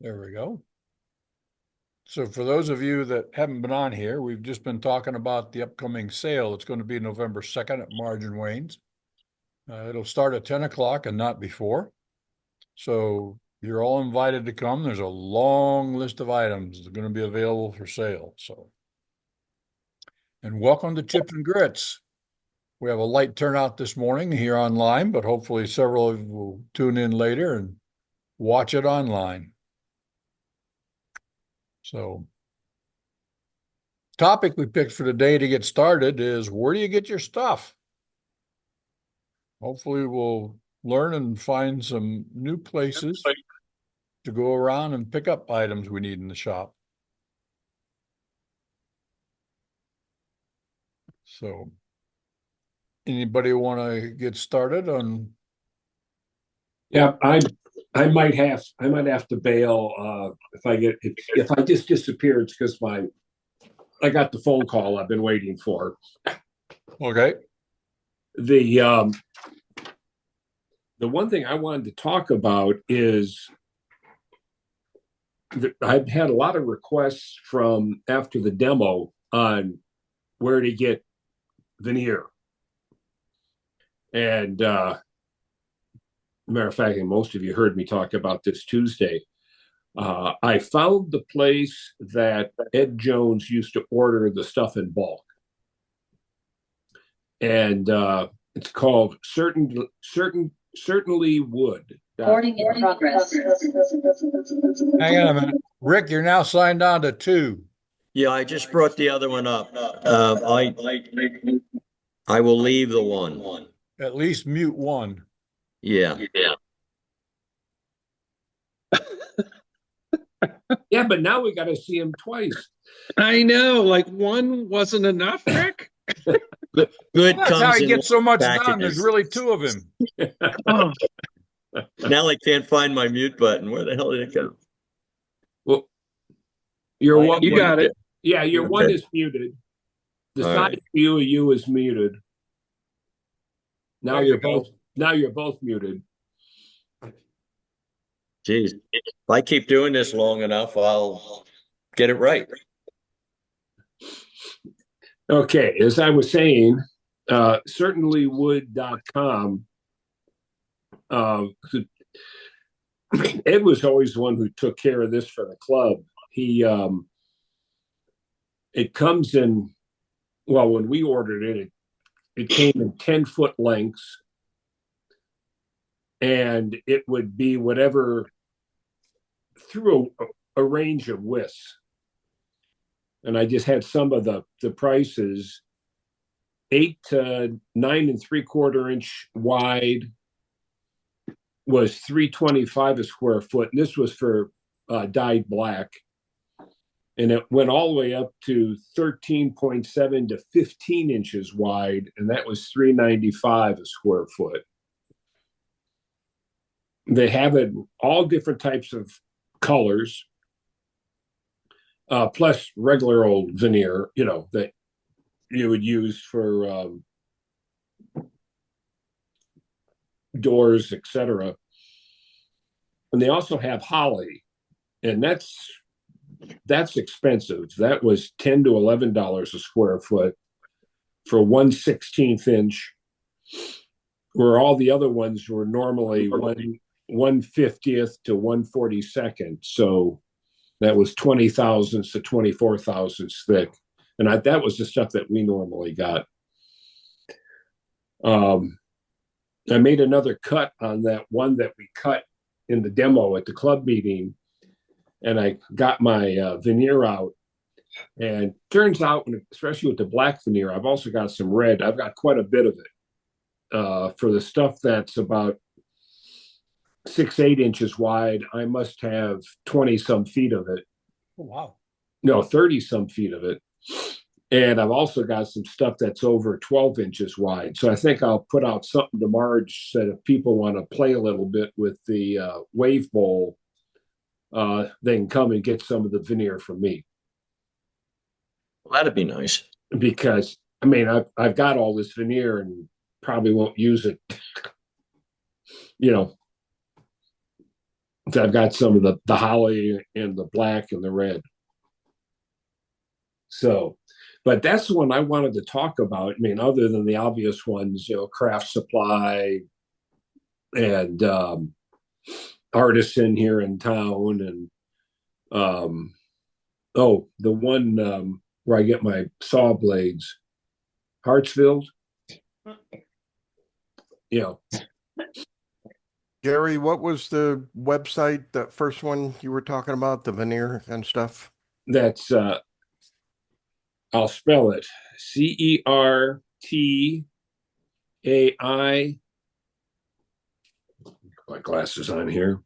There we go. So for those of you that haven't been on here, we've just been talking about the upcoming sale. It's going to be November 2nd at Margin Wayne's. It'll start at 10 o'clock and not before. So you're all invited to come. There's a long list of items that are going to be available for sale. And welcome to Chips and Grits. We have a light turnout this morning here online, but hopefully several of you will tune in later and watch it online. So, topic we picked for today to get started is, where do you get your stuff? Hopefully we'll learn and find some new places to go around and pick up items we need in the shop. So, anybody want to get started on? Yeah, I might have to bail if I just disappear. It's because I got the phone call I've been waiting for. Okay. The one thing I wanted to talk about is that I've had a lot of requests from after the demo on where to get veneer. And matter of fact, and most of you heard me talk about this Tuesday. I found the place that Ed Jones used to order the stuff in bulk, and it's called certainly wood. Recording in progress. Hang on a minute. Rick, you're now signed on to 2. Yeah, I just brought the other one up. I will leave the one. At least mute 1. Yeah. Yeah, but now we got to see him twice. I know, like one wasn't enough, Rick. Good. That's how he in gets so much packages. done. There's really 2 of him. Oh, Now I can't find my mute button. Where the hell did it go? Well, your Oh, one, you got it. Yeah, your one Okay. is muted. The All side right. view of you is muted. Now There you're you go. both. Now you're both muted. Geez, if I keep doing this long enough, I'll get it right. Okay, as I was saying, certainlywood.com. Ed was always the one who took care of this for the club. It comes in, well, when we ordered it came in 10-foot lengths, and it would be whatever through a range of widths. And I just had some of the prices: 8 to 9.75 inch wide was $325 a square foot, and this was for dyed black. And it went all the way up to 13.7 to 15 inches wide, and that was $395 a square foot. They have it all different types of colors, plus regular old veneer, that you would use for doors, etc. And they also have holly, and that's expensive. That was $10 to $11 a square foot for 1/16 inch, where all the other ones were normally 1/50th to 1/42. So that was 20 thousandths to 24 thousandths thick, and that was the stuff that we normally got. I made another cut on that one that we cut in the demo at the club meeting, and I got my veneer out. And turns out, especially with the black veneer, I've also got some red. I've got quite a bit of it. For the stuff that's about 6-8 inches wide, I must have 20 some feet of it. Oh, wow. No, 30 some feet of it. And I've also got some stuff that's over 12 inches wide. So I think I'll put out something to Marge that if people want to play a little bit with the wave bowl, they can come and get some of the veneer from me. Well, that'd be nice. Because, I mean, I've got all this veneer and probably won't use it, I've got some of the holly and the black and the red. So, but that's the one I wanted to talk about. I mean, other than the obvious ones, Craft Supply and Artisan here in town, and the one where I get my saw blades, Hartsfield. Gary, what was the website, that first one you were talking about, the veneer and stuff? That's I'll spell it CERTAI. My glasses on here.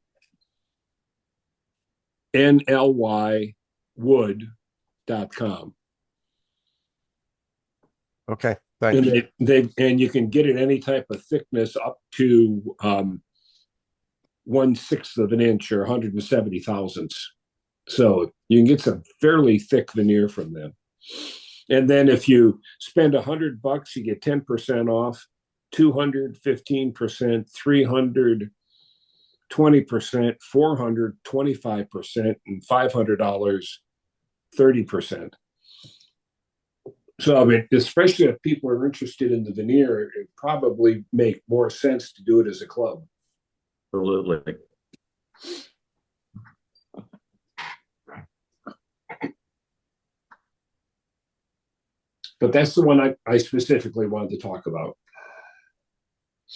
NLY wood.com. Okay, thanks. And and you can get it any type of thickness up to 1/6 of an inch or 170 thousandths. So you can get some fairly thick veneer from them. And then if you spend $100, you get 10% off, 200, 15%, 300, 20%, 400, 25%, and $500, 30%. So, I mean, especially if people are interested in the veneer, it probably make more sense to do it as a club. Absolutely. But that's the one I specifically wanted to talk about.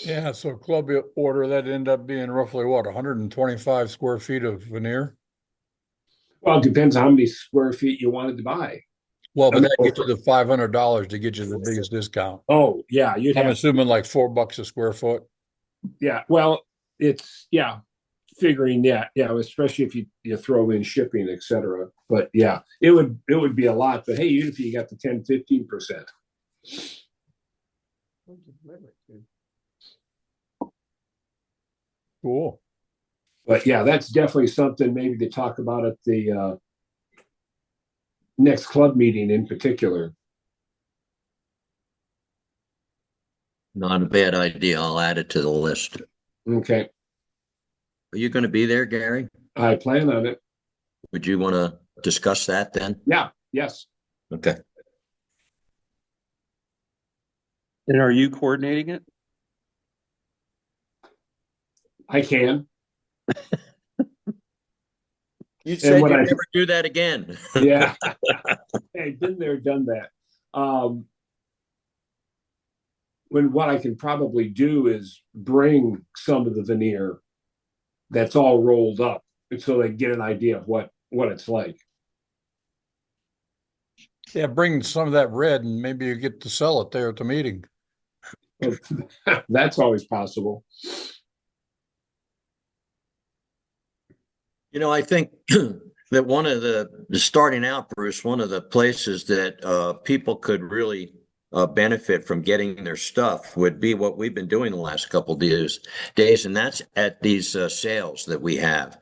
Yeah, so club order, that ended up being roughly what, 125 square feet of veneer? Well, it depends how many square feet you wanted to buy. Well, but that gets you the $500 to get you the biggest discount. Oh, yeah, you'd I'm have, assuming like $4 a square foot. yeah. Well, it's figuring, especially if you throw in shipping, etc. But yeah, it would be a lot. But hey, even if you got the 10, 15%. Cool. But yeah, that's definitely something maybe to talk about at the next club meeting in particular. Not a bad idea. I'll add it to the list. Okay, Are you going to be there, Gary? I plan on it. Would you want to discuss that then? Yeah, yes. Okay. And are you coordinating it? I can. You said what you'd I- never do that again. Yeah. Hey, been there, done that. What I can probably do is bring some of the veneer that's all rolled up so they get an idea of what it's like. Yeah, bring some of that red and maybe you get to sell it there at the meeting. That's always possible. I think that one of the starting out, Bruce, one of the places that people could really benefit from getting their stuff would be what we've been doing the last couple of days, and that's at these sales that we have.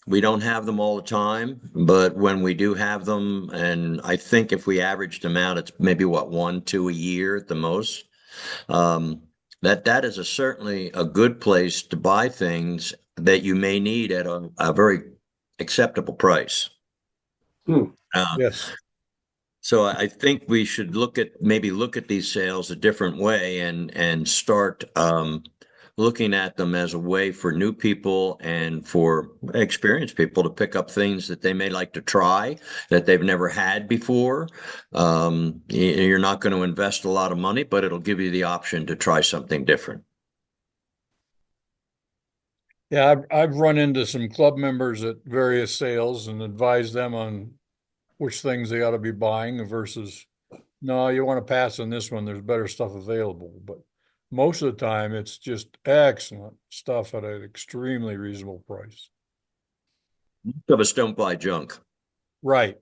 We don't have them all the time, but when we do have them, and I think if we averaged them out, it's maybe 1, 2 a year at the most. That is certainly a good place to buy things that you may need at a very acceptable price. Yes. So I think we should look at these sales a different way and start looking at them as a way for new people and for experienced people to pick up things that they may like to try that they've never had before. You're not going to invest a lot of money, but it'll give you the option to try something different. Yeah, I've run into some club members at various sales and advised them on which things they ought to be buying versus, no, you want to pass on this one. There's better stuff available. But most of the time, it's just excellent stuff at an extremely reasonable price. Most of us don't buy junk. Right.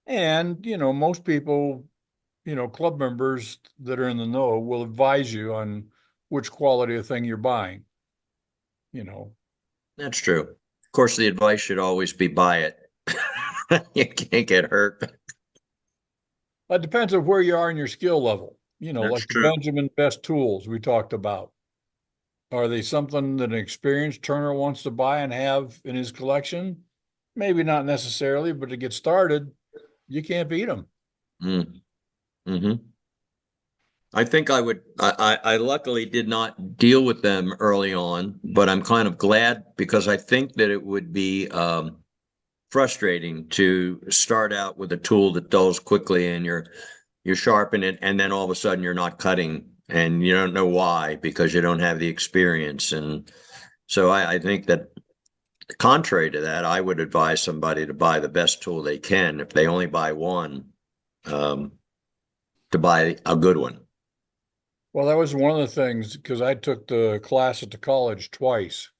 And, most people, club members that are in the know will advise you on which quality of thing you're buying. That's true. Of course, the advice should always be buy it. You can't get hurt. It depends on where you are in your skill level. That's Like true. the Benjamin Best tools we talked about. Are they something that an experienced turner wants to buy and have in his collection? Maybe not necessarily, but to get started, you can't beat them. Mm, hmm. I think I luckily did not deal with them early on, but I'm kind of glad because I think that it would be frustrating to start out with a tool that dulls quickly and you sharpen it and then all of a sudden you're not cutting and you don't know why because you don't have the experience. And so I think that contrary to that, I would advise somebody to buy the best tool they can if they only buy one, um, to buy a good one. Well, that was one of the things because I took the class at the college twice,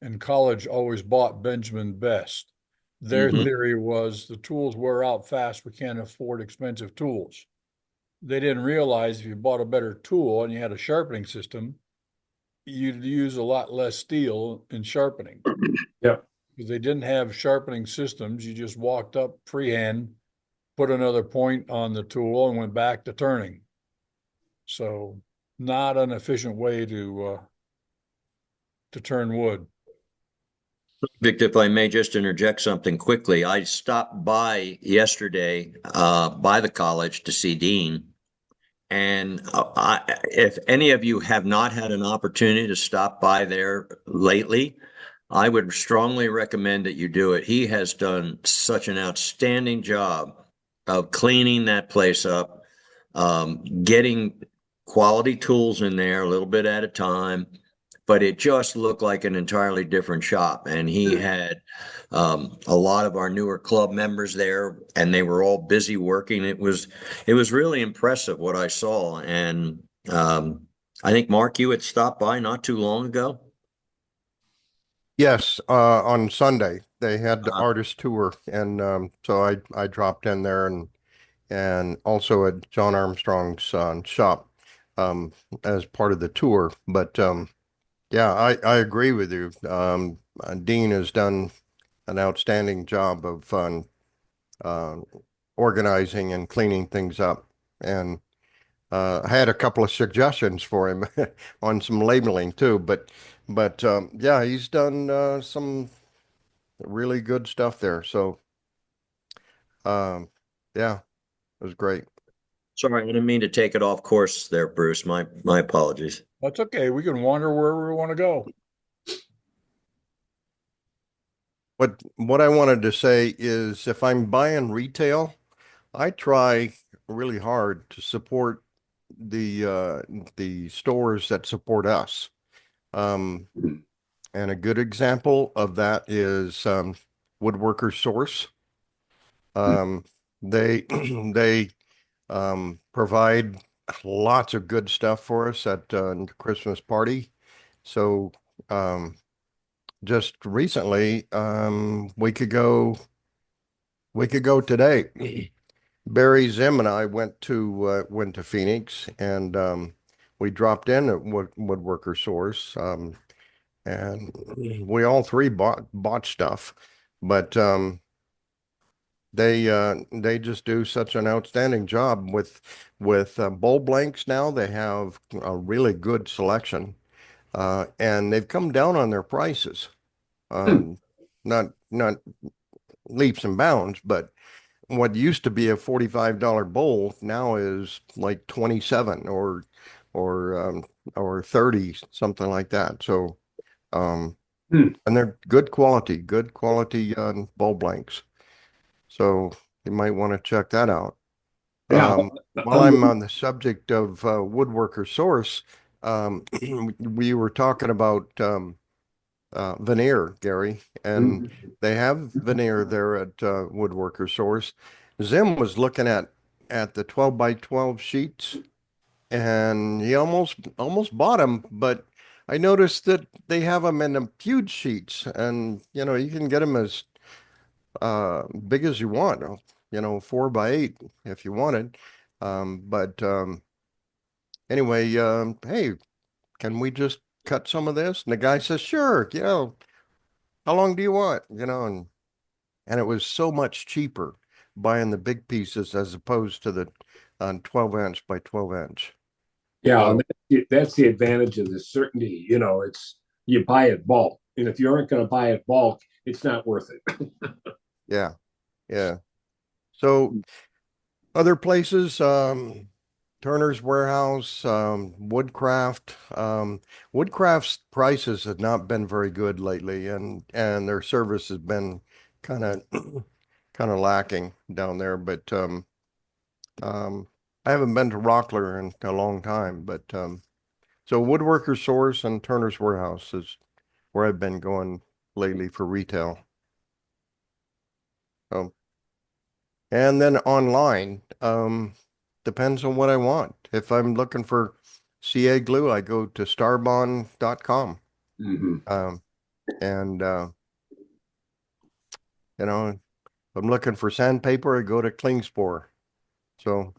and college always bought Benjamin Best. Their Hmm. theory was the tools wear out fast. We can't afford expensive tools. They didn't realize if you bought a better tool and you had a sharpening system, you'd use a lot less steel in sharpening. Yeah. Because they didn't have sharpening systems. You just walked up freehand, put another point on the tool, and went back to turning. So, not an efficient way to turn wood. Victor, if I may just interject something quickly, I stopped by yesterday by the college to see Dean. And if any of you have not had an opportunity to stop by there lately, I would strongly recommend that you do it. He has done such an outstanding job of cleaning that place up, getting quality tools in there a little bit at a time, but it just looked like an entirely different shop. And he had a lot of our newer club members there, and they were all busy working. It was really impressive what I saw. And I think Mark, you had stopped by not too long ago. Yes, on Sunday they had the Uh, artist tour, and so I dropped in there and also at John Armstrong's shop um, as part of the tour. But yeah, I agree with you. Dean has done an outstanding job of uh, organizing and cleaning things up, and I had a couple of suggestions for him on some labeling too. But yeah, he's done some really good stuff there. So um, yeah, it was great. Sorry, I didn't mean to take it off course there, Bruce. My apologies. That's okay. We can wander wherever we want to go. What I wanted to say is if I'm buying retail, I try really hard to support the stores that support us. Um, and a good example of that is Woodworker Source. Um, they they provide lots of good stuff for us at the Christmas party. So um, just recently, we could go today. Barry, Zim, and I went to Phoenix, and we dropped in at Woodworker Source, and we all three bought stuff, but they just do such an outstanding job with bowl blanks. Now they have a really good selection, and they've come down on their prices. Um, not leaps and bounds, but what used to be a $45 bowl now is like 27 or 30, something like that. So Hmm. and they're good quality bowl blanks. So you might want to check that out. Yeah. While I'm on the subject of Woodworker Source, we were talking about veneer, Gary, and they have veneer there at Woodworker Source. Zim was looking at the 12 by 12 sheets, and he almost bought them, but I noticed that they have them in the huge sheets, and you can get them as big as you want, 4 by 8 if you wanted. But anyway, hey, can we just cut some of this? And the guy says, sure, how long do you want? And it was so much cheaper buying the big pieces as opposed to the 12 inch by 12 inch. Yeah, and that's the advantage of the certainty. It's you buy it bulk, and if you aren't going to buy it bulk, it's not worth it. Yeah, yeah. So other places, Turner's Warehouse, Woodcraft. Woodcraft's prices have not been very good lately, and their service has been kind of kind of lacking down there. But um, I haven't been to Rockler in a long time. But so Woodworker Source and Turner's Warehouse is where I've been going lately for retail. So, and then online, depends on what I want. If I'm looking for CA glue, I go to starbond.com. Mm-hmm. And if I'm looking for sandpaper, I go to Klingspor. So,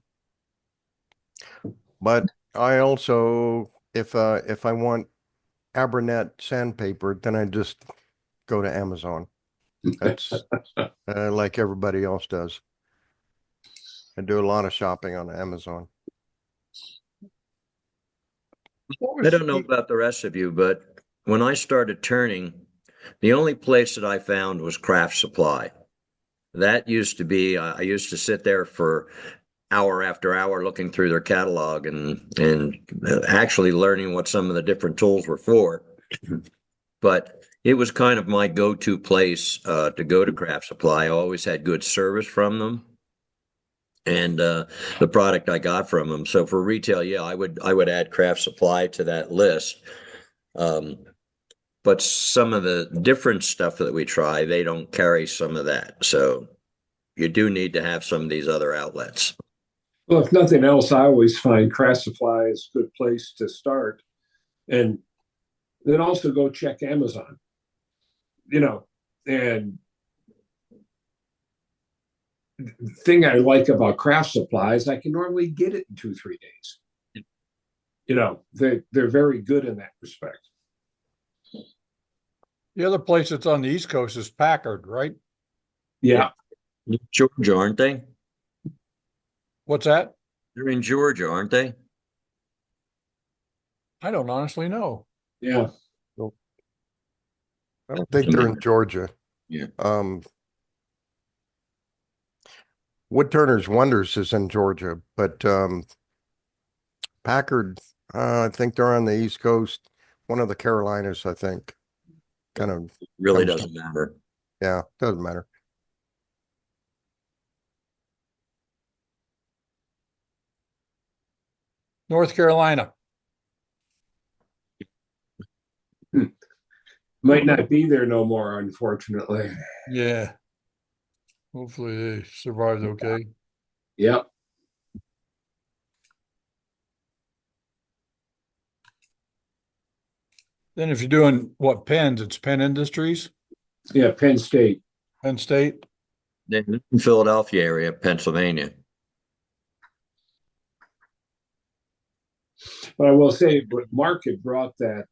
but I also, if I want Abernet sandpaper, then I just go to Amazon. That's like everybody else does. I do a lot of shopping on Amazon. I don't know about the rest of you, but when I started turning, the only place that I found was Craft Supply. That used to be, I used to sit there for hour after hour looking through their catalog and actually learning what some of the different tools were for. But it was kind of my go-to place to go to Craft Supply. I always had good service from them and the product I got from them. So for retail, yeah, I would add Craft Supply to that list. Um, but some of the different stuff that we try, they don't carry some of that. So you do need to have some of these other outlets. Well, if nothing else, I always find Craft Supply is a good place to start, and then also go check Amazon. And the thing I like about Craft Supply is I can normally get it in 2-3 days. They're very good in that respect. The other place that's on the East Coast is Packard, right? Yeah. Georgia, aren't they? What's that? They're in Georgia, aren't they? I don't honestly know. Yeah. I don't think they're in Georgia. Yeah. Woodturners Wonders is in Georgia, but Packard, I think they're on the East Coast, one of the Carolinas, I think. Kind of Really comes doesn't matter. Yeah, doesn't matter. North Carolina. Might not be there no more, unfortunately. Yeah. Hopefully they survived okay. Yep. Then if you're doing what pens, it's Penn Industries, Yeah, Penn State. Penn State. They're in Philadelphia area, Pennsylvania. But I will say, but Mark had brought that.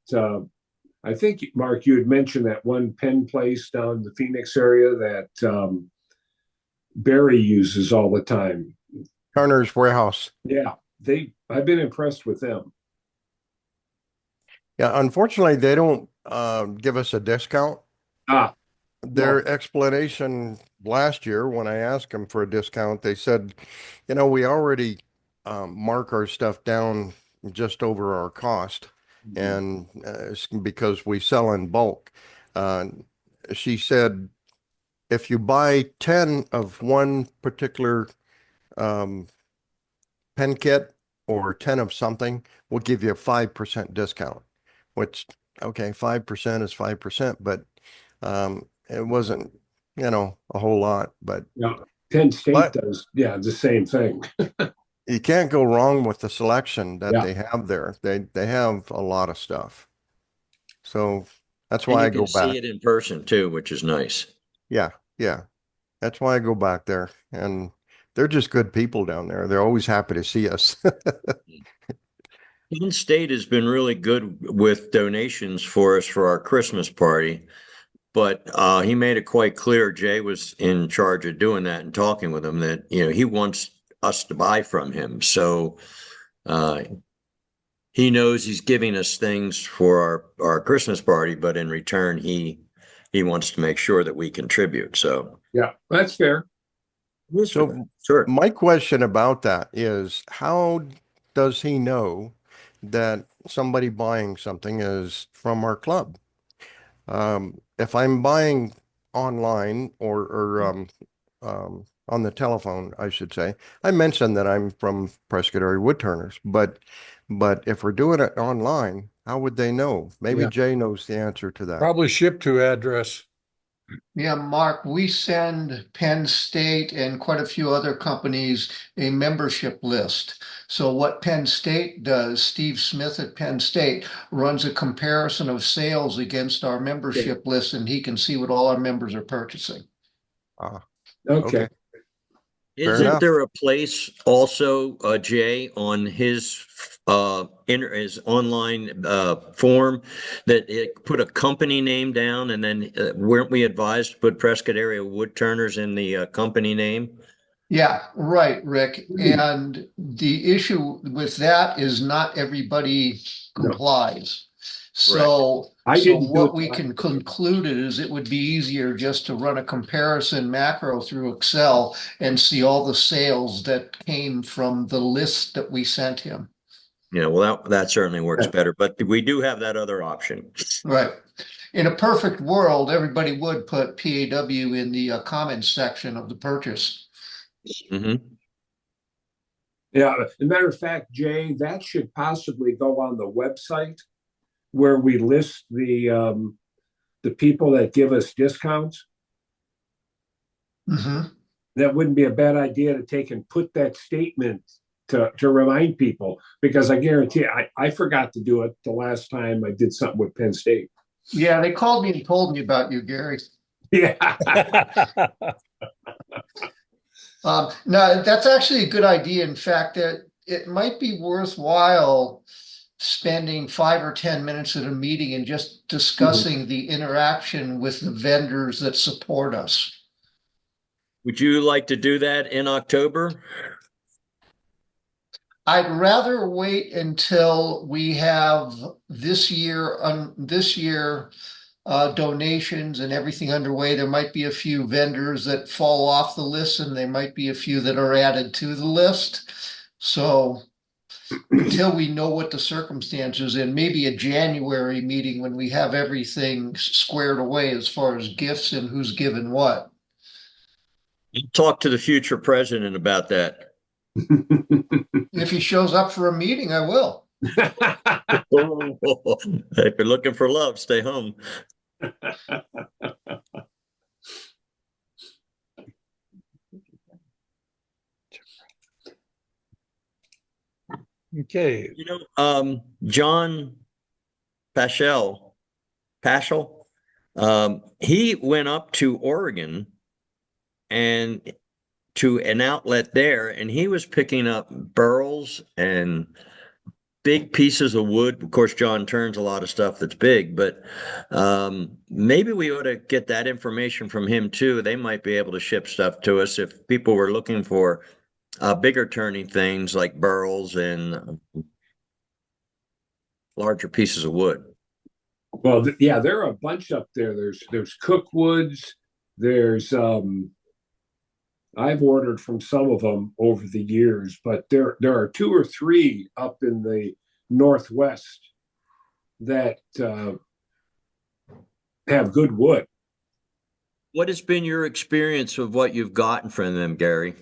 I think, Mark, you had mentioned that one pen place down in the Phoenix area that Barry uses all the time. Turner's Warehouse. Yeah, I've been impressed with them. Yeah, unfortunately, they don't give us a discount. Their explanation last year, when I asked them for a discount, they said, we already mark our stuff down just over our cost, and it's because we sell in bulk. She said, if you buy 10 of one particular pen kit or 10 of something, we'll give you a 5% discount, which, okay, 5% is 5%, but it wasn't, a whole lot, but Yeah, Penn State does, the same thing. you can't go wrong with the selection that Yeah. they have there. They have a lot of stuff. So that's And why you I go can see back. it in person too, which is nice. Yeah, yeah. That's why I go back there. And they're just good people down there. They're always happy to see us. Penn State has been really good with donations for us for our Christmas party, but he made it quite clear, Jay was in charge of doing that and talking with him, that he wants us to buy from him. So he knows he's giving us things for our Christmas party, but in return, he wants to make sure that we contribute. So Yeah, that's fair. So sure. my question about that is, how does he know that somebody buying something is from our club? If I'm buying online or on the telephone, I should say, I mentioned that I'm from Prescott area Woodturners, but if we're doing it online, how would they know? Maybe Yeah. Jay knows the answer to that. Probably ship to address. Yeah, Mark, we send Penn State and quite a few other companies a membership list. So what Penn State does, Steve Smith at Penn State runs a comparison of sales against our membership list, and he can see what all our members are purchasing. Ah, Okay. okay. Fair Isn't enough. there a place also, Jay, on his his online form that it put a company name down, and then weren't we advised to put Prescott area Woodturners in the company name? Yeah, right, Rick. And the issue with that is not everybody No. complies. So, I so didn't do what it we the can last time. conclude is it would be easier just to run a comparison macro through Excel and see all the sales that came from the list that we sent him. Yeah, well, that certainly works Yeah. better, but we do have that other option. Right. In a perfect world, everybody would put PAW in the comments section of the purchase. Hmm. Yeah, as a matter of fact, Jay, that should possibly go on the website where we list the people that give us discounts. Mhm. That wouldn't be a bad idea to take and put that statement to remind people, because I guarantee I forgot to do it the last time I did something with Penn State. Yeah, they called me and told me about you, Gary. Yeah. No, that's actually a good idea. In fact, that it might be worthwhile spending 5 or 10 minutes at a meeting and just discussing the interaction with the vendors that support us. Would you like to do that in October? I'd rather wait until we have this year donations and everything underway. There might be a few vendors that fall off the list, and there might be a few that are added to the list. So until we know what the circumstances, and maybe a January meeting when we have everything squared away as far as gifts and who's given what. Talk to the future president about that. If he shows up for a meeting, I will. If you're looking for love, stay home. Okay, You know, John Paschal, he went up to Oregon and to an outlet there, and he was picking up burls and big pieces of wood. Of course, John turns a lot of stuff that's big, but maybe we ought to get that information from him too. They might be able to ship stuff to us if people were looking for bigger turning things like burls and larger pieces of wood. Well, yeah, there are a bunch up there. There's Cookwoods. There's I've ordered from some of them over the years, but there are 2 or 3 up in the Northwest that have good wood. What has been your experience of what you've gotten from them, Gary?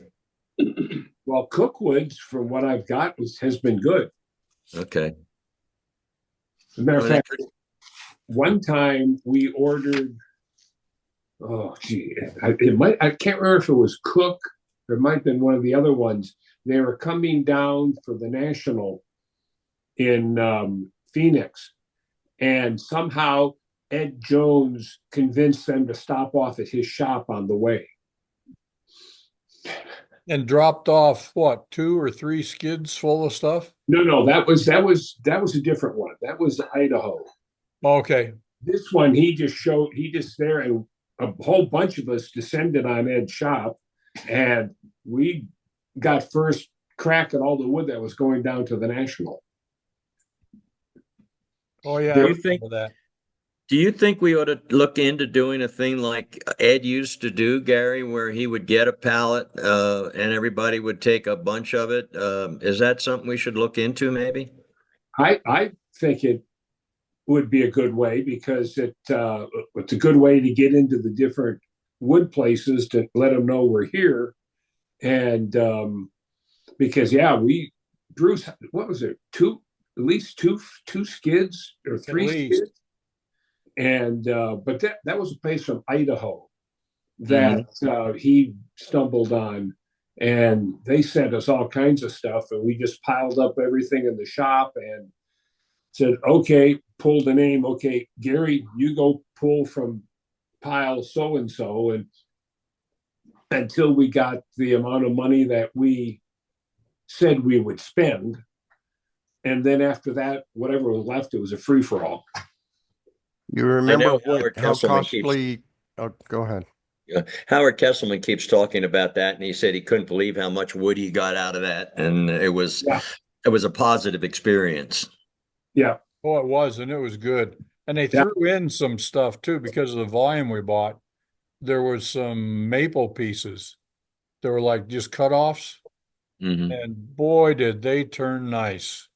Well, Cookwoods, from what I've got, has been good. Okay. As a matter of Well, fact, one time we ordered, oh gee, I can't remember if it was Cook, or it might have been one of the other ones. They were coming down for the National in Phoenix, and somehow Ed Jones convinced them to stop off at his shop on the way. and dropped off what, 2 or 3 skids full of stuff? No, that was a different one. That was Idaho. Okay, This one, he just there, and a whole bunch of us descended on Ed's shop, and we got first crack at all the wood that was going down to the National. Oh, yeah, I Do you remember think that. Do you think we ought to look into doing a thing like Ed used to do, Gary, where he would get a pallet and everybody would take a bunch of it? Is that something we should look into, maybe? I think it would be a good way because it's a good way to get into the different wood places to let them know we're here. And because yeah, Bruce, what was it? At least two skids or At three least. skids. And but that was a place from Idaho that Mm-hmm. he stumbled on, and they sent us all kinds of stuff, and we just piled up everything in the shop and said, okay, pulled the name. Okay, Gary, you go pull from pile so and so, and until we got the amount of money that we said we would spend, and then after that, whatever was left, it was a free for all. You I remember know Howard how Kesselman keeps costly? Oh, go ahead. Howard Kesselman keeps talking about that, and he said he couldn't believe how much wood he got out of that, and Yeah, it was a positive experience. yeah, Oh, it was, and it was good. And they yeah. threw in some stuff too because of the volume we bought. There was some maple pieces. They were like just cut-offs, Hmm. and boy, did they turn nice.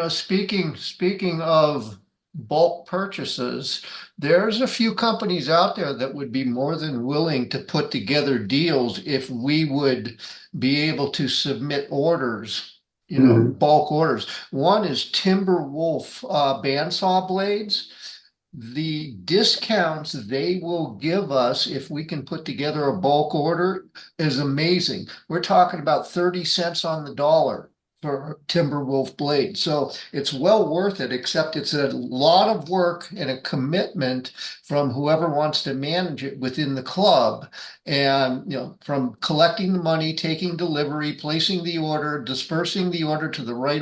Speaking of bulk purchases, there's a few companies out there that would be more than willing to put together deals if we would be able to submit orders, Mhm. bulk orders. One is Timberwolf bandsaw blades. The discounts they will give us if we can put together a bulk order is amazing. We're talking about 30 cents on the dollar for Timberwolf blade. So it's well worth it, except it's a lot of work and a commitment from whoever wants to manage it within the club. And, from collecting the money, taking delivery, placing the order, dispersing the order to the right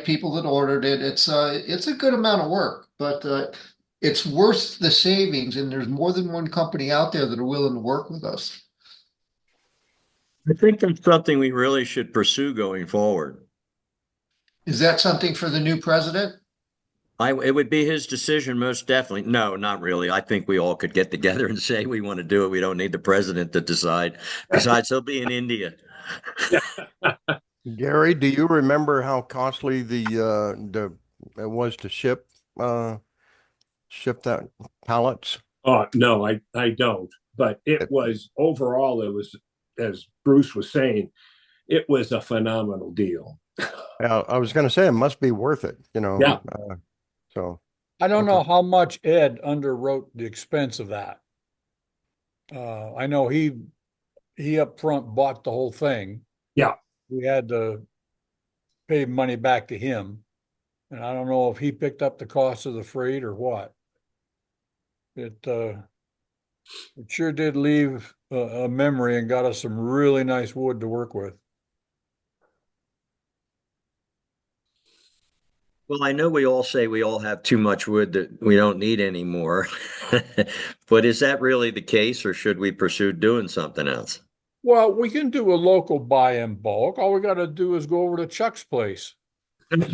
people that ordered it. It's a good amount of work, but it's worth the savings. And there's more than one company out there that are willing to work with us. I think that's something we really should pursue going forward. Is that something for the new president? It would be his decision, most definitely. No, not really. I think we all could get together and say we want to do it. We don't need the president to decide. Besides, he'll be in India. Gary, do you remember how costly the it was to ship that pallets? Oh no, I don't. But it It, was overall, it was, as Bruce was saying, it was a phenomenal deal. I was going to say it must be worth it, Yeah. So I don't okay. know how much Ed underwrote the expense of that. I know he up front bought the whole thing. Yeah. We had to pay money back to him, and I don't know if he picked up the cost of the freight or what. It sure did leave a memory and got us some really nice wood to work with. Well, I know we all say we all have too much wood that we don't need anymore. But is that really the case, or should we pursue doing something else? Well, we can do a local buy in bulk. All we got to do is go over to Chuck's place. He's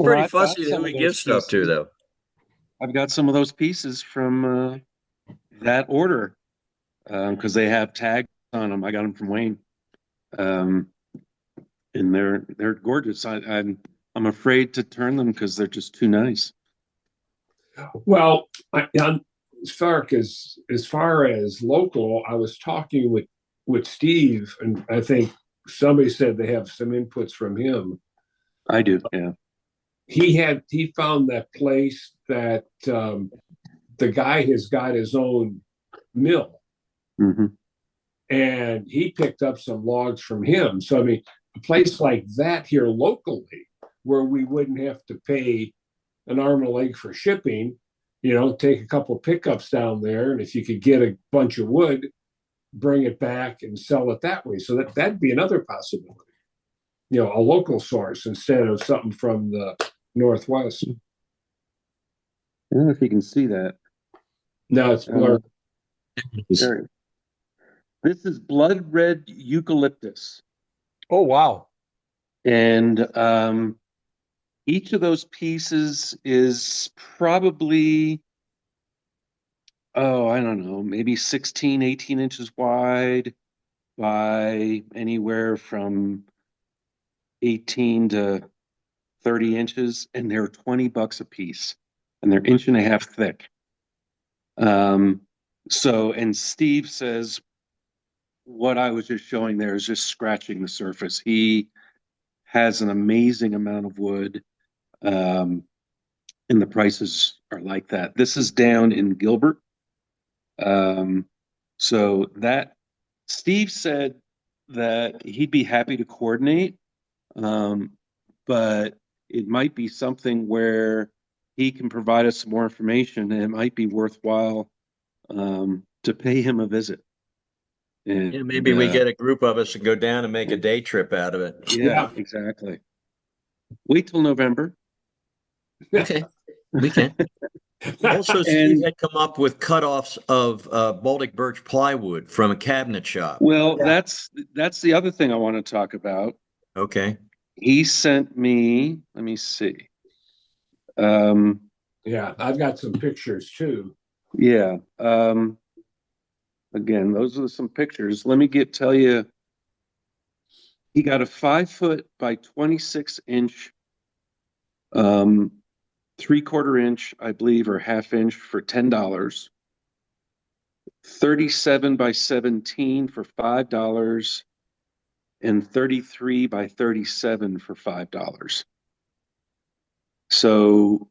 Well, pretty I've got fussy who some he of those gives stuff to, pieces. though. I've got some of those pieces from that order because they have tags on them. I got them from Wayne, um, and they're gorgeous. I'm afraid to turn them because they're just too nice. Well, as far as local, I was talking with Steve, and I think somebody said they have some inputs from him. I do, yeah. He found that place that the guy has got his own mill, Hmm. and he picked up some logs from him. So I mean, a place like that here locally, where we wouldn't have to pay an arm and a leg for shipping, take a couple of pickups down there, and if you could get a bunch of wood, bring it back and sell it that way. So that'd be another possibility. A local source instead of something from the Northwest. I don't know if you can see that. No, it's blurred. There. This is blood red eucalyptus. Oh, wow. And each of those pieces is probably, oh, I don't know, maybe 16, 18 inches wide by anywhere from 18 to 30 inches, and they're $20 a piece, and they're inch and a half thick. So, and Steve says what I was just showing there is just scratching the surface. He has an amazing amount of wood, and the prices are like that. This is down in Gilbert. So that Steve said that he'd be happy to coordinate, but it might be something where he can provide us some more information, and it might be worthwhile to pay him a visit. And Yeah, maybe we get a group of us and go down and make a day trip out of it. yeah, exactly. Wait till November. Okay, we can. Also, Steve And had come up with cutoffs of Baltic birch plywood from a cabinet shop. well, Yeah. that's the other thing I want to talk about. Okay. He sent me, let me see. Um, Yeah, I've got some pictures too. yeah. Again, those are some pictures. Let me tell you, he got a 5 foot by 26 inch, 3/4 inch, I believe, or half inch for $10. 37 by 17 for $5, and 33 by 37 for $5. So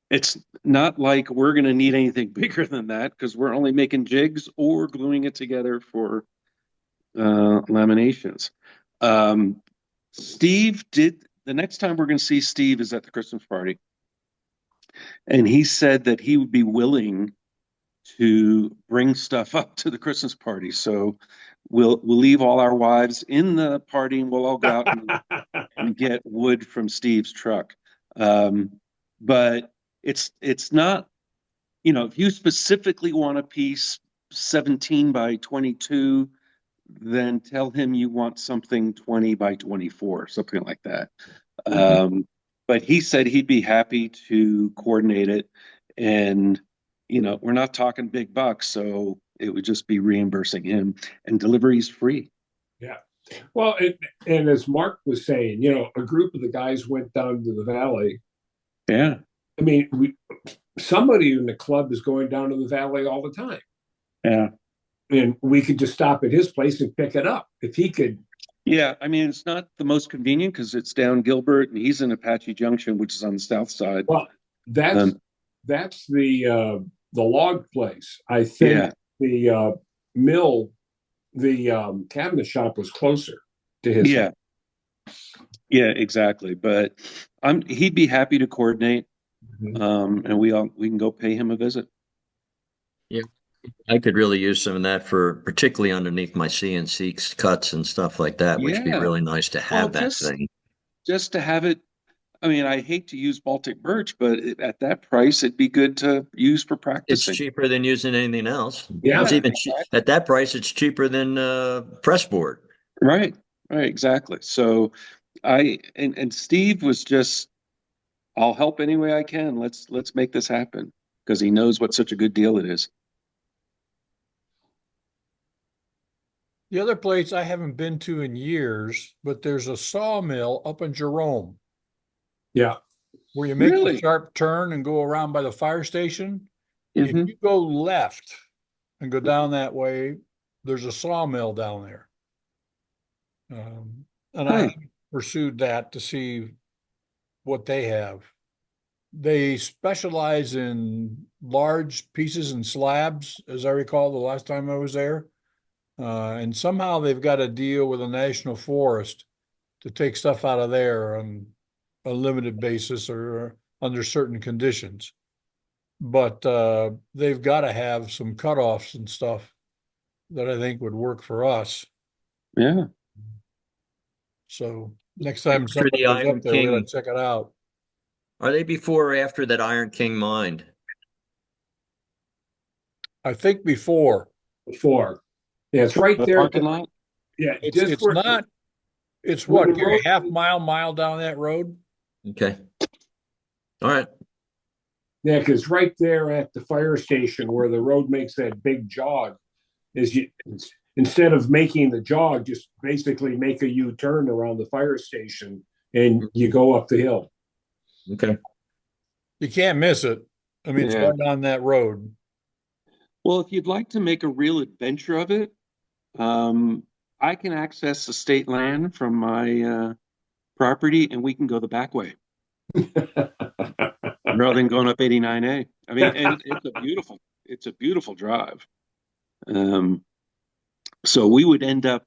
it's not like we're going to need anything bigger than that, because we're only making jigs or gluing it together for laminations. Steve did, the next time we're going to see Steve is at the Christmas party. And he said that he would be willing to bring stuff up to the Christmas party. So we'll leave all our wives in the party, and we'll all go out and get wood from Steve's truck. But it's not, if you specifically want a piece 17 by 22, then tell him you want something 20 by 24, something like that. But he said he'd be happy to coordinate it. And, we're not talking big bucks, so it would just be reimbursing him, and delivery's free. Yeah. Well, and as Mark was saying, a group of the guys went down to the valley. Yeah. I mean, somebody in the club is going down to the valley all the time. Yeah. And we could just stop at his place and pick it up if he could. Yeah. I mean, it's not the most convenient because it's down Gilbert, and he's in Apache Junction, which is on the south side. Well, that's the log place. I think the mill, the cabinet shop was closer to his. Yeah. Yeah, exactly. But he'd be happy to coordinate, and we can go pay him a visit. Yeah, I could really use some of that particularly underneath my CNC cuts and stuff like that, which would be really nice to have that thing. Just to have it. I mean, I hate to use Baltic birch, but at that price, it'd be good to use for practicing. It's cheaper than using anything else. Yeah. It's even at that price, it's cheaper than press board. Right, exactly. So and Steve was just, I'll help any way I can. Let's make this happen, because he knows what such a good deal it is. The other place I haven't been to in years, but there's a sawmill up in Jerome Yeah. where you make Really? a sharp turn and go around by the fire station. If Mhm. you go left and go down that way, there's a sawmill down there. And I pursued that to see what they have. They specialize in large pieces and slabs, as I recall the last time I was there. And somehow they've got a deal with a national forest to take stuff out of there on a limited basis or under certain conditions. But they've got to have some cutoffs and stuff that I think would work for us. Yeah. So next time After somebody the goes Iron up there, we King, gotta check it out. are they before or after that Iron King mined? I think before. Before. Yeah, it's right The there. parking lot. Yeah, It's not It's Well, what, the Gary, road- half mile down that road? Okay. All right. Yeah, because right there at the fire station where the road makes that big jog, is you instead of making the jog, just basically make a U-turn around the fire station and you go up the hill. Okay. You can't miss it. I mean, it's Yeah. right on that road. Well, if you'd like to make a real adventure of it, I can access the state land from my property, and we can go the back way rather than going up 89A. I mean, and it's a beautiful drive. So we would end up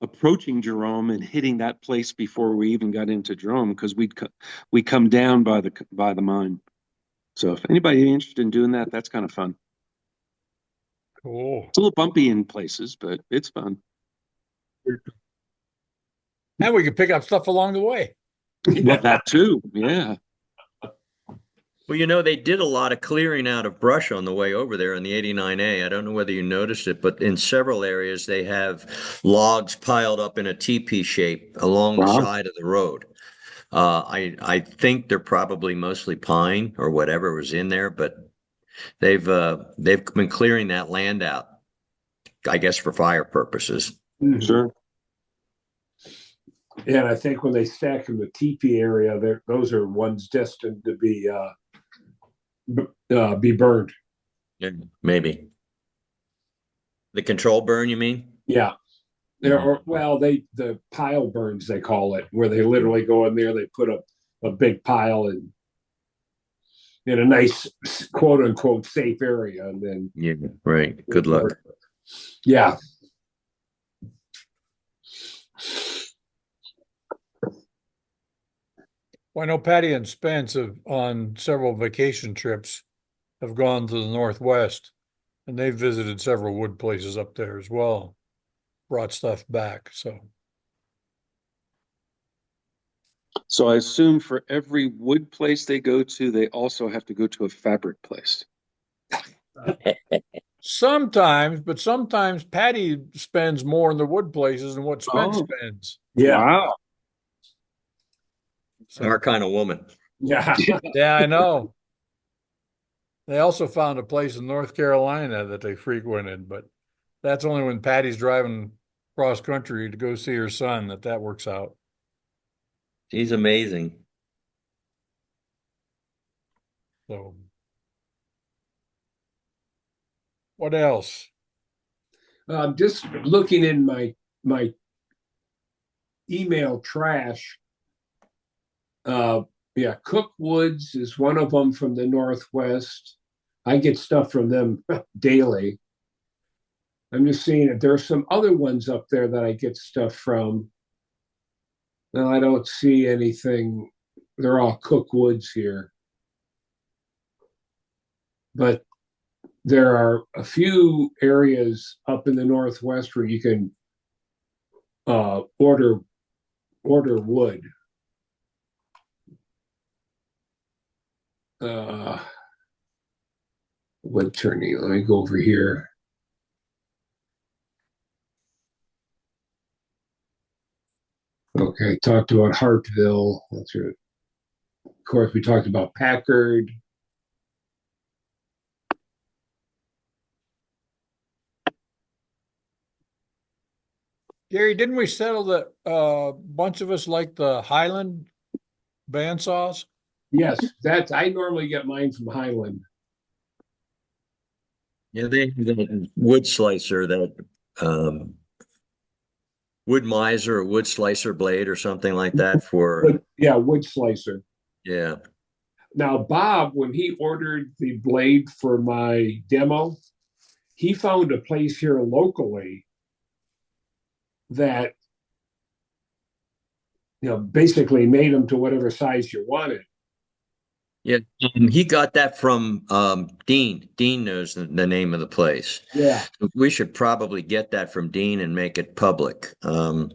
approaching Jerome and hitting that place before we even got into Jerome because we come down by the mine. So if anybody interested in doing that, that's kind of fun. Cool. It's a little bumpy in places, but it's fun. And we could pick up stuff along the way. Well, that too, yeah. Well, you know, they did a lot of clearing out of brush on the way over there on the 89A. I don't know whether you noticed it, but in several areas they have logs piled up in a teepee shape along the Wow. side of the road. I think they're probably mostly pine or whatever was in there, but they've been clearing that land out, I guess, for fire purposes. Mhm. Sure. And I think when they stack in the teepee area, those are ones destined to be burned. Yeah, maybe. The control burn, you mean? Yeah. The pile burns they call it, where they literally go in there, they put a big pile in a nice quote unquote safe area, and then Yeah, right. Good luck. Yeah. Well, I know Patty and Spence have, on several vacation trips, have gone to the Northwest, and they've visited several wood places up there as well. Brought stuff back, so. So I assume for every wood place they go to, they also have to go to a fabric place. Sometimes, but sometimes Patty spends more in the wood places than what Spence Oh. spends. Yeah. Wow. So, Our kind of woman. Yeah. yeah, I know. They also found a place in North Carolina that they frequented, but that's only when Patty's driving cross country to go see her son that works out. She's amazing. So, what else? Just looking in my email trash. Yeah, Cook Woods is one of them from the Northwest. I get stuff from them daily. I'm just seeing if there's some other ones up there that I get stuff from. No, I don't see anything. They're all Cook Woods here. But there are a few areas up in the Northwest where you can order wood. Wood turning. Let me go over here. Okay, talked about Hartville. That's right. Of course, we talked about Packard. Gary, didn't we settle that a bunch of us like the Highland bandsaws? Yes, that's I normally get mine from Highland. Yeah, they have that wood slicer, that wood miser or wood slicer blade or something like that for, Wood slicer. yeah. Now, Bob, when he ordered the blade for my demo, he found a place here locally that basically made them to whatever size you wanted. Yeah, he got that from Dean. Dean knows the name of the place. Yeah, We should probably get that from Dean and make it public. And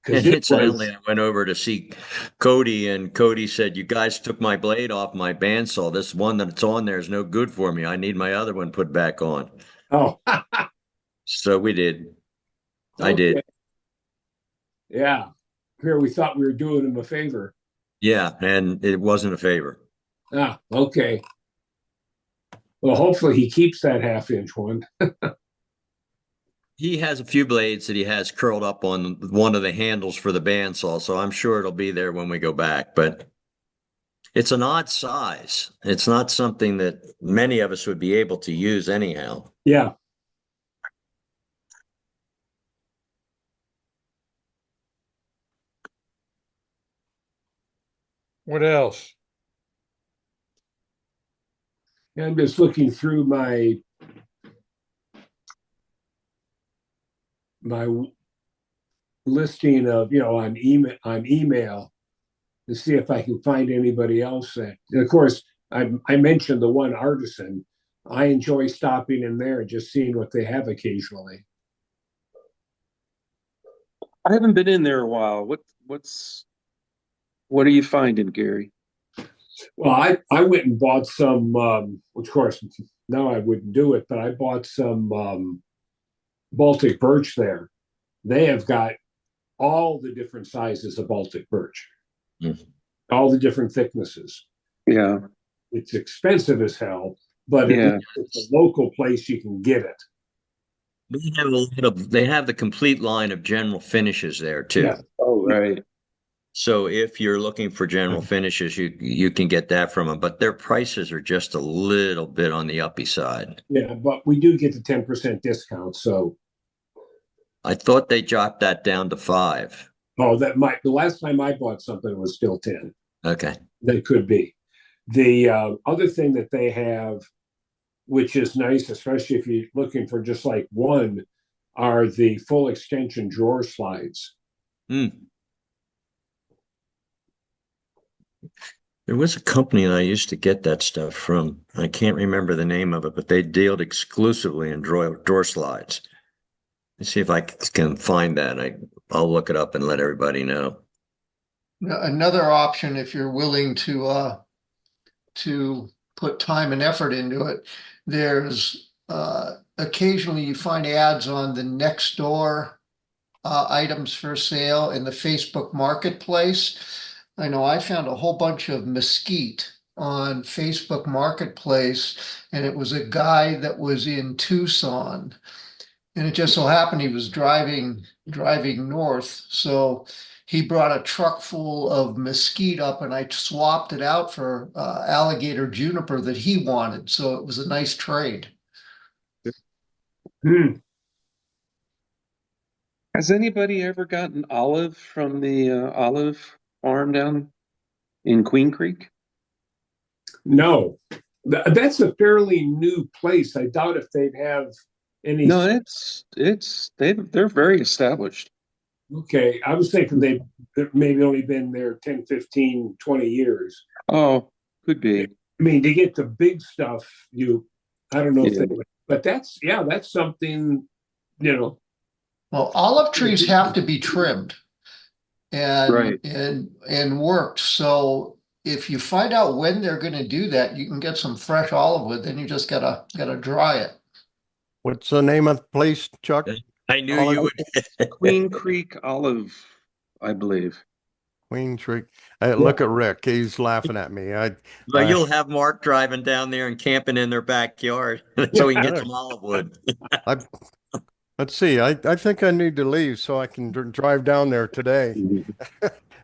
because it incidentally, was I went over to see Cody, and Cody said, "You guys took my blade off my bandsaw. This one that's on there is no good for me. I need my other one put back on." oh So we did. I okay. did. Yeah, here we thought we were doing him a favor. Yeah, and it wasn't a favor. Ah, okay. Well, hopefully he keeps that half-inch one. He has a few blades that he has curled up on one of the handles for the bandsaw, so I'm sure it'll be there when we go back. But it's an odd size. It's not something that many of us would be able to use anyhow. Yeah. What else? I'm just looking through my listing of, on email to see if I can find anybody else that, and of course, I mentioned the one artisan. I enjoy stopping in there and just seeing what they have occasionally. I haven't been in there a while. What are you finding, Gary? Well, I went and bought some, of course, now I wouldn't do it, but I bought some Baltic birch there. They have got all the different sizes of Baltic birch, all the different thicknesses. Yeah. It's expensive as hell, but Yeah. it's a local place you can get it. They have the complete line of general finishes there too. Yeah. Oh, right. So if you're looking for general finishes, you can get that from them, but their prices are just a little bit on the uppy side. Yeah, but we do get the 10% discount. So I thought they dropped that down to 5. the last time I bought something it was still 10. Okay. That could be. The other thing that they have, which is nice, especially if you're looking for just like one, are the full extension drawer slides. There was a company that I used to get that stuff from. I can't remember the name of it, but they dealt exclusively in door slides. Let's see if I can find that. I'll look it up and let everybody know. Another option, if you're willing to put time and effort into it, there's occasionally you find ads on the next door items for sale in the Facebook Marketplace. I know I found a whole bunch of mesquite on Facebook Marketplace, and it was a guy that was in Tucson. And it just so happened he was driving north. So he brought a truck full of mesquite up, and I swapped it out for alligator juniper that he wanted. So it was a nice trade. Has anybody ever gotten olive from the olive farm down in Queen Creek? No, that's a fairly new place. I doubt if they'd have any. No, they're very established. Okay, I was thinking they've maybe only been there 10, 15, 20 years. Oh, could be. I mean, to get the big stuff, I don't know if Yeah. they would, but that's something, Well, olive trees have to be trimmed and Right. and worked. So if you find out when they're going to do that, you can get some fresh olive wood. Then you just gotta dry it. What's the name of the place, Chuck? I knew you would. Queen Creek Olive, I believe. Queen Creek. Look at Rick. He's laughing at me. But you'll have Mark driving down there and camping in their backyard so we can get some olive wood. Let's see. I think I need to leave so I can drive down there today.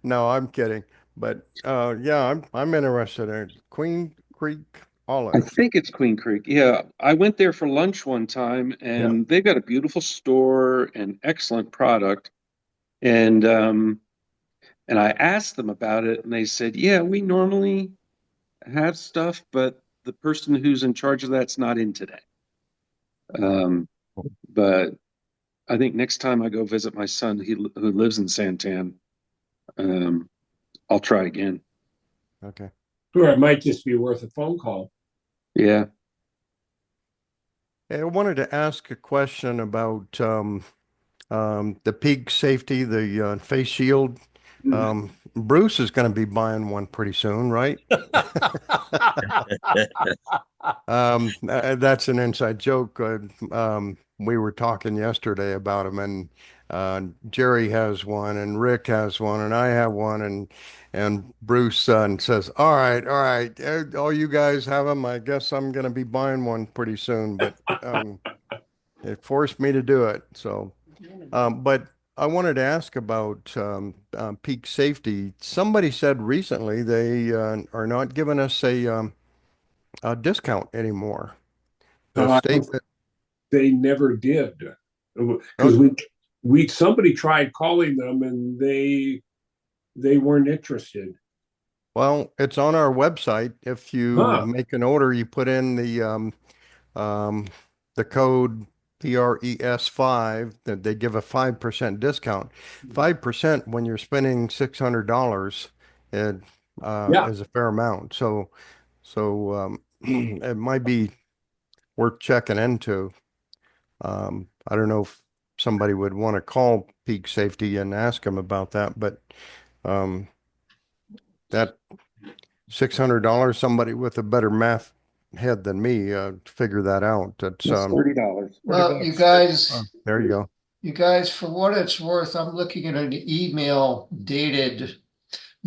No, I'm kidding. But yeah, I'm interested in Queen Creek Olive. I think it's Queen Creek. Yeah, I went there for lunch one time, and they've got a beautiful store and excellent product. And I asked them about it, and they said, "Yeah, we normally have stuff, but the person who's in charge of that's not in today." But I think next time I go visit my son, who lives in Santan, I'll try again. Okay. or it might just be worth a phone call. Yeah. I wanted to ask a question about the peak safety, the face shield. Bruce is going to be buying one pretty soon, right? That's an inside joke. We were talking yesterday about him, and Jerry has one, and Rick has one, and I have one, and Bruce says, all right, all you guys have them. I guess I'm gonna be buying one pretty soon, but it forced me to do it. So, but I wanted to ask about peak safety. Somebody said recently they are not giving us a discount anymore. The I state, they never did because oh, we somebody tried calling them and they weren't interested. well, it's on our website. If you Huh. make an order, you put in um, the code PRES5, that they give a 5% discount. 5% when you're spending $600, it Yeah. is a fair amount. So it might be worth checking into. I don't know if somebody would want to call Peak Safety and ask them about that, but um, that $600, somebody with a better math head than me figure that out. That's It's $30. Well, there you go. you guys, for what it's worth, I'm looking at an email dated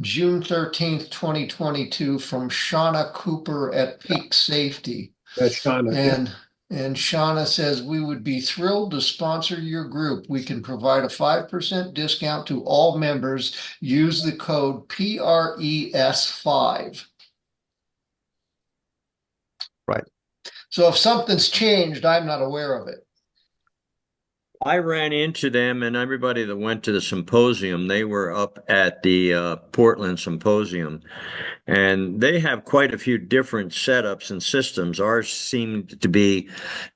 June 13th, 2022 from Shauna Cooper at Peak Safety. That's Shauna. Yeah. And Shauna says, we would be thrilled to sponsor your group. We can provide a 5% discount to all members. Use the code PRES5. Right. So if something's changed, I'm not aware of it. I ran into them and everybody that went to the symposium, they were up at the Portland Symposium, and they have quite a few different setups and systems. Ours seemed to be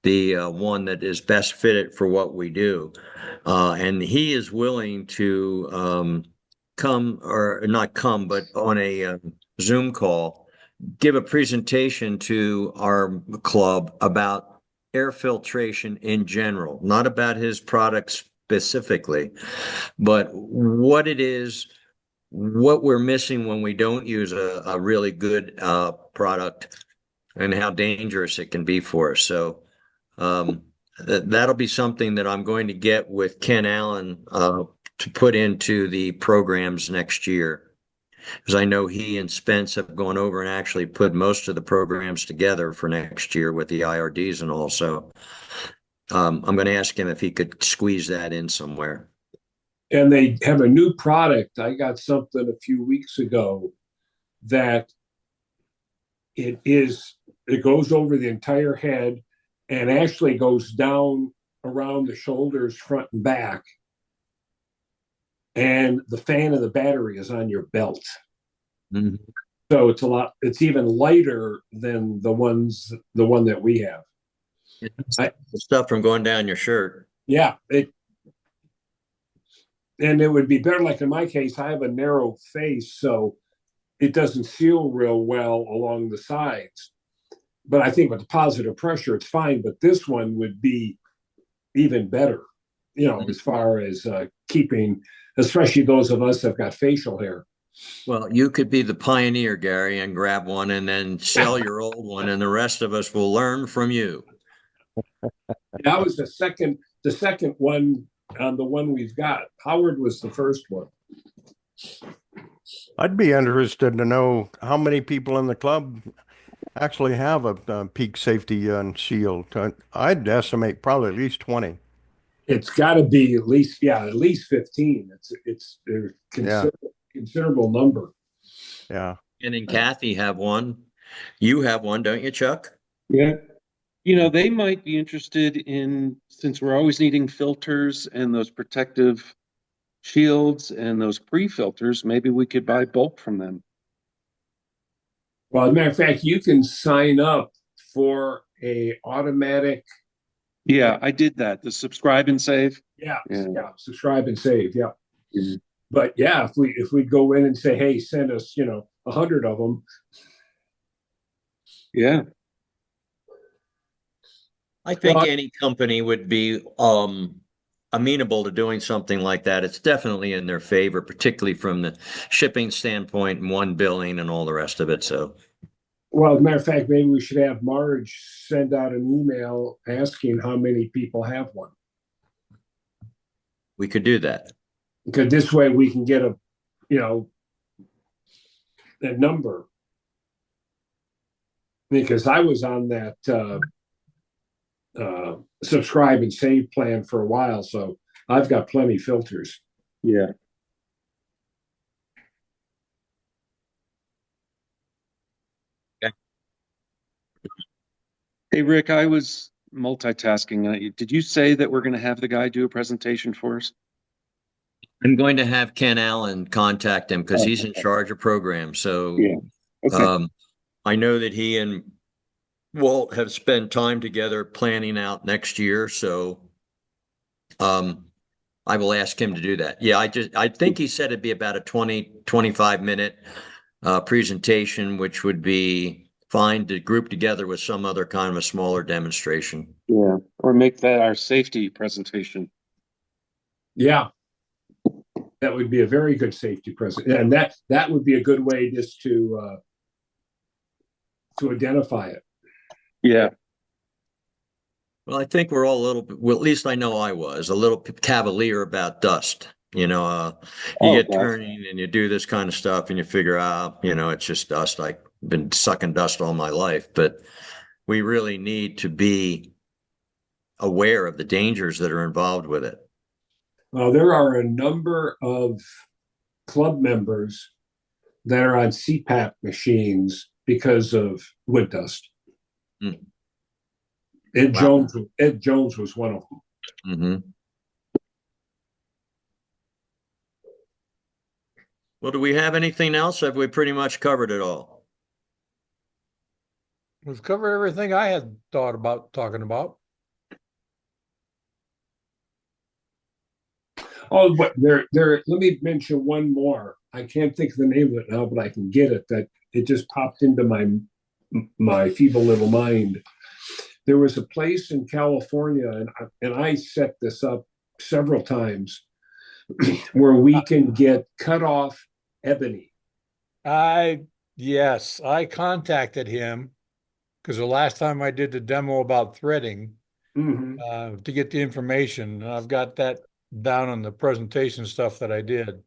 the one that is best fitted for what we do. And he is willing to come, or not come, but on a Zoom call, give a presentation to our club about air filtration in general, not about his product specifically, but what it is, what we're missing when we don't use a really good product, and how dangerous it can be for us. So that'll be something that I'm going to get with Ken Allen to put into the programs next year. Because I know he and Spence have gone over and actually put most of the programs together for next year with the IRDs and all. So I'm going to ask him if he could squeeze that in somewhere. And they have a new product. I got something a few weeks ago that it goes over the entire head and actually goes down around the shoulders, front and back. And the fan of the battery is on your belt. Mm-hmm. So it's even lighter than the one that we have. The stuff from going down your shirt. Yeah. And it would be better. Like in my case, I have a narrow face, so it doesn't seal real well along the sides. But I think with the positive pressure, it's fine. But this one would be even better, as far as keeping, especially those of us that have got facial hair. Well, you could be the pioneer, Gary, and grab one and then sell your old one, and the rest of us will learn from you. That was the second one on the one we've got. Howard was the first one. I'd be interested to know how many people in the club actually have a peak safety shield. I'd estimate probably at least 20. It's got to be at least 15. It's a considerable number. Yeah. And then Kathy have one. You have one, don't you, Chuck? Yeah. They might be interested in, since we're always needing filters and those protective shields and those pre-filters, maybe we could buy bulk from them. Well, as a matter of fact, you can sign up for a automatic. Yeah, I did that. The subscribe and save. Yeah. Subscribe and save. Yeah. Mm-hmm. But yeah, if we go in and say, hey, send us, 100 of them. Yeah. I think any company would be amenable to doing something like that. It's definitely in their favor, particularly from the shipping standpoint and one billing and all the rest of it. So, well, as a matter of fact, maybe we should have Marge send out an email asking how many people have one. We could do that. Because this way we can get a, you know, a number. Because I was on that subscribe and save plan for a while, so I've got plenty filters. Yeah. Hey, Rick, I was multitasking. Did you say that we're going to have the guy do a presentation for us? I'm going to have Ken Allen contact him because he's in charge of programs. So Yeah. Okay. I know that he and Walt have spent time together planning out next year. So I will ask him to do that. Yeah, I think he said it'd be about a 25 minute presentation, which would be fine to group together with some other kind of a smaller demonstration. Yeah. Or make that our safety presentation. Yeah, that would be a very good safety present, and that would be a good way just to identify it. Yeah. Well, I think we're all a little bit, well, at least I know I was a little cavalier about dust. You get gosh. turning and you do this kind of stuff and you figure out, it's just dust. I've been sucking dust all my life, but we really need to be aware of the dangers that are involved with it. There are a number of club members that are on CPAP machines because of wood dust. Mm. Ed Wow. Jones was one of them. Mm-hmm. Well, do we have anything else? Have we pretty much covered it all? We've covered everything I had thought about talking about. Oh, but there. Let me mention one more. I can't think of the name of it now, but I can get it. That it just popped into my feeble little mind. There was a place in California, and I set this up several times, where we can get cut off ebony. Yes, I contacted him because the last time I did the demo about threading to get the information, and I've got that down on the presentation stuff that I did.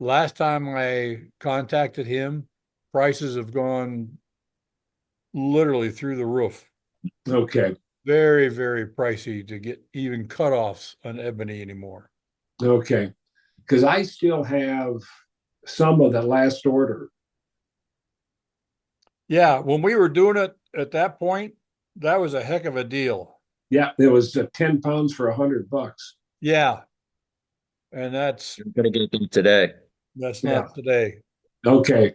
Last time I contacted him, prices have gone literally through the roof. Okay. Very, very pricey to get even cutoffs on ebony anymore. Okay. Because I still have some of the last order. Yeah, when we were doing it at that point, that was a heck of a deal. Yeah, it was 10 pounds for $100. Yeah. And that's I'm going to get them today. not today. Okay.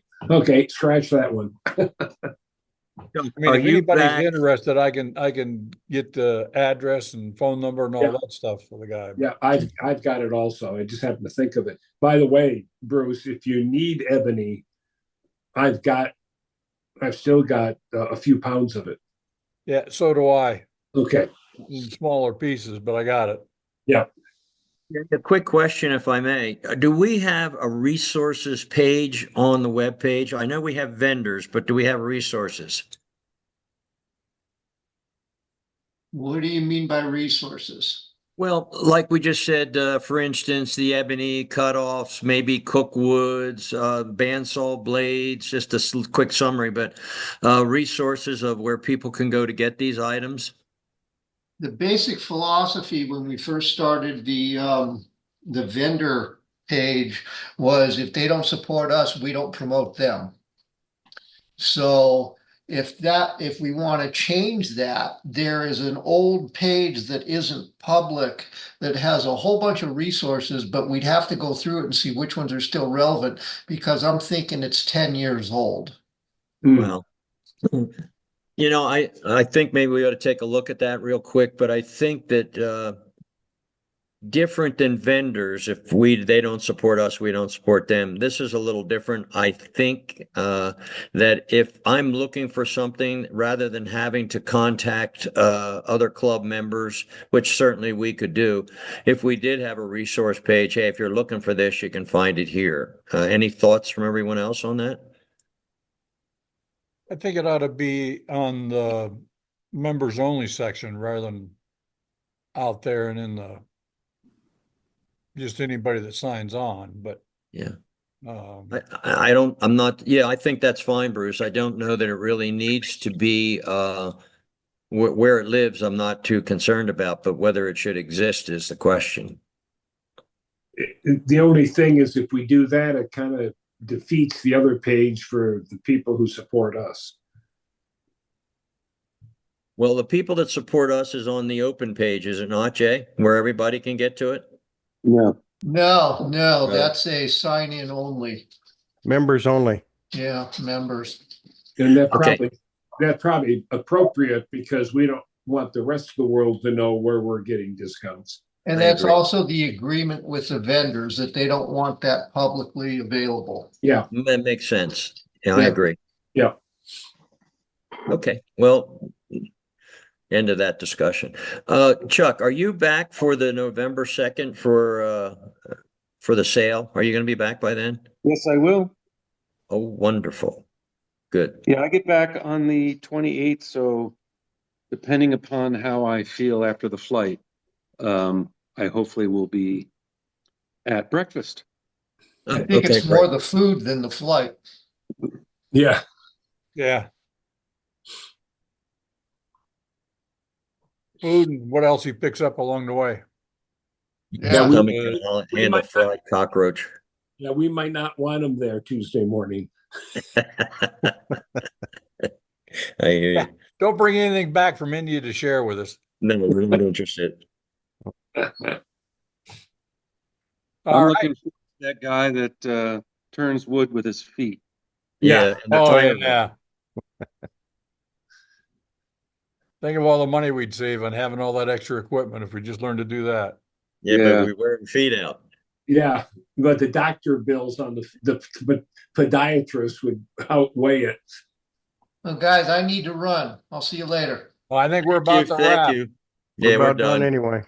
Scratch that one. I mean, if anybody's interested, I can get the address and phone number and all that stuff for the guy. Yeah, I've got it also. I just happened to think of it. By the way, Bruce, if you need ebony, I've still got a few pounds of it. Yeah, so do I. Okay. In smaller pieces, but I got it. Yeah. A quick question, if I may. Do we have a resources page on the web page? I know we have vendors, but do we have resources? What do you mean by resources? Well, like we just said, for instance, the ebony cutoffs, maybe cook woods, bandsaw blades, just a quick summary, but resources of where people can go to get these items. The basic philosophy when we first started the vendor page was if they don't support us, we don't promote them. So if we want to change that, there is an old page that isn't public that has a whole bunch of resources, but we'd have to go through it and see which ones are still relevant because I'm thinking it's 10 years old. Well, I think maybe we ought to take a look at that real quick, but I think that different than vendors, if they don't support us, we don't support them. This is a little different. I think that if I'm looking for something, rather than having to contact other club members, which certainly we could do, if we did have a resource page, hey, if you're looking for this, you can find it here. Any thoughts from everyone else on that? I think it ought to be on the members only section rather than out there and in the just anybody that signs on, but, Yeah. um, I don't, I'm not, yeah, I think that's fine, Bruce. I don't know that it really needs to be, where it lives, I'm not too concerned about, but whether it should exist is the question. The only thing is if we do that, it kind of defeats the other page for the people who support us. Well, the people that support us is on the open page, is it not, Jay? Where everybody can get to it? Yeah. No, no, No. that's a sign in only. Members only. Yeah, members. And Okay. that's probably appropriate because we don't want the rest of the world to know where we're getting discounts. And I that's agree. also the agreement with the vendors that they don't want that publicly available. Yeah, That makes sense. Yeah, I Yeah. agree. yeah. Okay, well, end of that discussion. Chuck, are you back for the November 2nd for the sale? Are you going to be back by then? Yes, I will. Oh, wonderful. Good. Yeah, I get back on the 28th, so depending upon how I feel after the flight, I hopefully will be at breakfast. I think Okay, it's more great. the food than the flight. Yeah. yeah. Food and what else he picks up along the way. Yeah, Stomach can we handle might- fried cockroach. Yeah, we might not want them there Tuesday morning. I hear Yeah. you. Don't bring anything back from India to share with us. No, we're not interested. All I'm right. looking for that guy that turns wood with his feet. Yeah. and the Oh, timer. yeah. Think of all the money we'd save on having all that extra equipment if we just learned to do that. Yeah, Yeah. but we wear feet out. Yeah, but the doctor bills on the podiatrist would outweigh it. well, guys, I need to run. I'll see you later. Well, I think we're about to Thank wrap. you. We're Yeah, we're about done done. anyway.